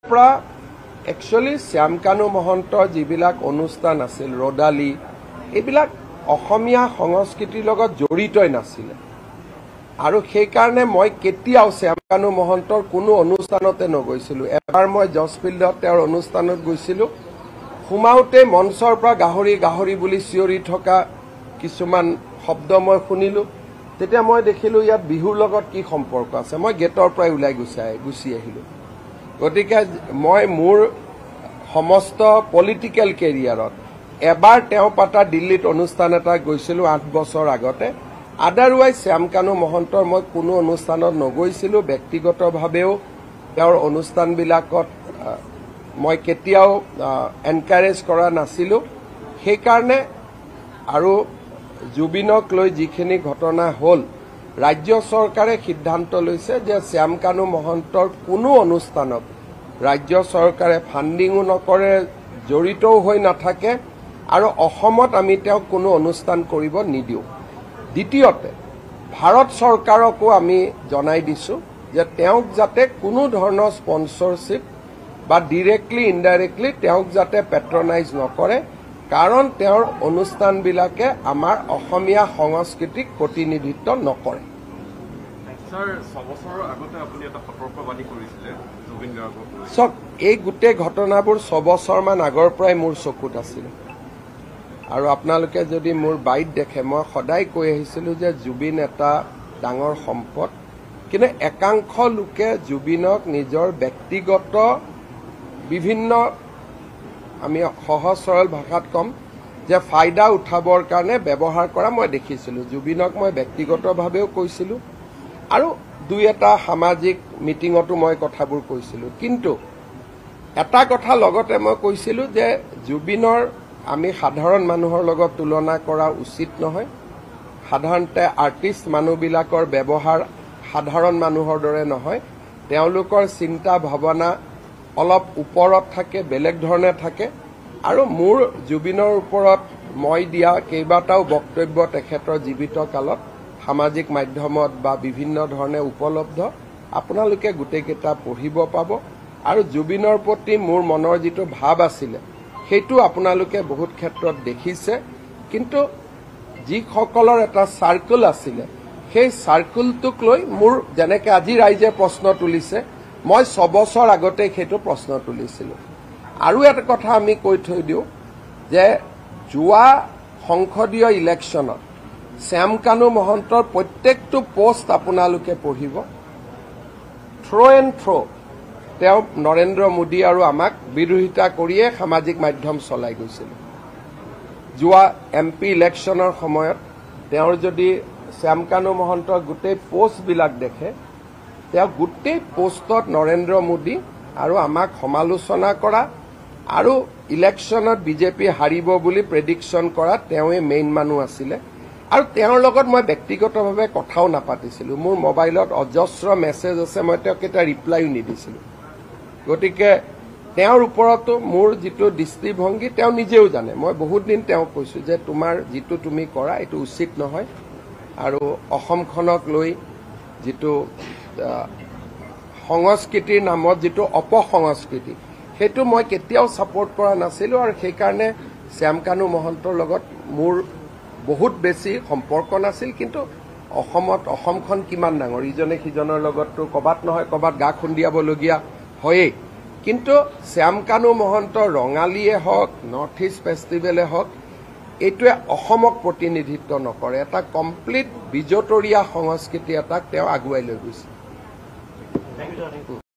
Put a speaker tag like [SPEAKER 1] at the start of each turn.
[SPEAKER 1] Actually Shyamkanu মহন্তৰ যিবিলাক অনুষ্ঠান আছিল ৰদালি এইবিলাক অসমীয়া সংস্কৃতিৰ লগত জড়িতই নাছিল আৰু সেইকাৰণে মই কেতিয়াও শ্যামকানু মহন্তৰ কোনো অনুষ্ঠানতে নগৈছিলো। এবাৰ মই জজফিল্ডত তেওঁৰ অনুষ্ঠানত গৈছিলো, সোমাওতে মঞ্চৰ পৰা গাহৰি গাহৰি বুলি চিঞৰি থকা কিছুমান শব্দ মই শুনিলো। তেতিয়া মই দেখিলো ইয়াত বিহুৰ লগত কি সম্পৰ্ক আছে। মই গেটৰ পৰাই ওলাই গুচি আহিলো। গতিকে মই মোৰ সমস্ত পলিটিক্যাল কেৰিয়াৰত এবাৰ তেওঁ পাতা দিল্লীত অনুষ্ঠান এটা গৈছিলো 8 বছৰ আগতে। আদাৰৱাইজ শ্যামকানু মহন্তৰ মই কোনো অনুষ্ঠানত নগৈছিলো। ব্যক্তিগতভাৱেও তেওঁৰ অনুষ্ঠানবিলাকত মই কেতিয়াও এনকাৰেজ কৰা নাছিলো। সেইকাৰণে আৰু জুবিনক লৈ যিখিনি ঘটনা হ'ল, ৰাজ্য চৰকাৰে সিদ্ধান্ত লৈছে যে শ্যামকানু মহন্তৰ কোনো অনুষ্ঠানত ৰাজ্য চৰকাৰে ফাণ্ডিঙো নকৰে, জড়িতও হৈ নাথাকে আৰু অসমত আমি তেওঁক কোনো অনুষ্ঠান কৰিব নিদিওঁ। দ্বিতীয়তে ভাৰত চৰকাৰকো আমি জনাই দিছো যে তেওঁক যাতে কোনো ধৰণৰ স্পন্সৰশ্বিপ বা ডিৰেক্টলি ইনডাইৰেক্টলি তেওঁক যাতে পেট্ৰনাইজ নকৰে, কাৰণ তেওঁৰ অনুষ্ঠানবিলাকে আমাৰ অসমীয়া সংস্কৃতিক প্ৰতিনিধিত্ব নকৰে। চক এই গোটেই ঘটনাবোৰ 6 বছৰমান আগৰ পৰাই মোৰ চকুত আছিল আৰু আপোনালোকে যদি মোৰ বাইট দেখে, মই সদায় কৈ আহিছিলো যে জুবিন এটা ডাঙৰ সম্পদ, কিন্তু একাংশ লোকে জুবিনক নিজৰ ব্যক্তিগত বিভিন্ন, আমি সহজ সৰল ভাষাত কম যে ফাইদা উঠাবৰ কাৰণে ব্যৱহাৰ কৰা মই দেখিছিলো। জুবিনক মই ব্যক্তিগতভাৱেও কৈছিলো আৰু দুই এটা সামাজিক মিটিঙতো মই কথাবোৰ কৈছিলো। কিন্তু এটা কথা লগতে মই কৈছিলো যে জুবিনৰ আমি সাধাৰণ মানুহৰ লগত তুলনা কৰা উচিত নহয়। সাধাৰণতে আৰ্টিষ্ট মানুহবিলাকৰ ব্যৱহাৰ সাধাৰণ মানুহৰ দৰে নহয়। তেওঁলোকৰ চিন্তা ভাৱনা অলপ ওপৰত থাকে, বেলেগ ধৰণে থাকে আৰু মোৰ জুবিনৰ ওপৰত মই দিয়া কেইবাটাও বক্তব্য তেখেতৰ জীৱিত কালত সামাজিক মাধ্যমত বা বিভিন্ন ধৰণে উপলব্ধ, আপোনালোকে গোটেইকেইটা পঢ়িব পাব। আৰু জুবিনৰ প্ৰতি মোৰ মনৰ যিটো ভাৱ আছিলে সেইটো আপোনালোকে বহুত ক্ষেত্ৰত দেখিছে। কিন্তু যিসকলৰ এটা চাৰ্কুল আছিলে সেই চাৰ্কুলটোক লৈ মোৰ যেনেকৈ আজি ৰাইজে প্ৰশ্ন তুলিছে, মই 6 বছৰ আগতে সেইটো প্ৰশ্ন তুলিছিলো। আৰু এটা কথা আমি কৈ থৈ দিওঁ যে যোৱা সংসদীয় ইলেকশ্যনত শ্যামকানু মহন্তৰ প্ৰত্যেকটো পোষ্ট আপোনালোকে পঢ়িব, থ্ৰ এণ্ড থ্ৰ তেওঁ নৰেন্দ্ৰ মোদী আৰু আমাক বিৰোধিতা কৰিয়ে সামাজিক মাধ্যম চলাই গৈছিল। যোৱা MP ইলেকশ্যনৰ সময়ত তেওঁৰ যদি শ্যামকানু মহন্তৰ গোটেই পোষ্টবিলাক দেখে, তেওঁ গোটেই পোষ্টত নৰেন্দ্ৰ মোদী আৰু আমাক সমালোচনা কৰা আৰু ইলেকশ্যনত বিজেপি হাৰিব বুলি প্ৰেডিকশ্যন কৰা তেওঁৱে মেইন মানুহ আছিলে। আৰু তেওঁৰ লগত মই ব্যক্তিগতভাৱে কথাও নাপাতিছিলো। মোৰ মোবাইলত অজস্ৰ মেছেজ আছে, মই তেওঁক এটা ৰিপ্লাইও নিদিছিলো। গতিকে তেওঁৰ ওপৰতো মোৰ যিটো দৃষ্টিভংগী তেওঁ নিজেও জানে। মই বহুত দিন তেওঁক কৈছো যে তোমাৰ যিটো তুমি কৰা এইটো উচিত নহয় আৰু অসমখনক লৈ যিটো সংস্কৃতিৰ নামত যিটো অপসংস্কৃতি, সেইটো মই কেতিয়াও ছাপোৰ্ট কৰা নাছিলো আৰু সেইকাৰণে শ্যামকানু মহন্তৰ লগত মোৰ বহুত বেছি সম্পৰ্ক নাছিল। কিন্তু অসমখন কিমান ডাঙৰ, ইজনে সিজনৰ লগততো ক'বাত নহয় ক'বাত গা খুন্দিয়াবলগীয়া হয়েই। কিন্তু শ্যামকানু মহন্তৰ ৰঙালীয়ে হওক, নৰ্থ ইষ্ট ফেষ্টিভেলে হওক, এইটোৱে অসমক প্ৰতিনিধিত্ব নকৰে। এটা কমপ্লিট বিজতৰীয়া সংস্কৃতি এটাক তেওঁ আগুৱাই লৈ গৈছে।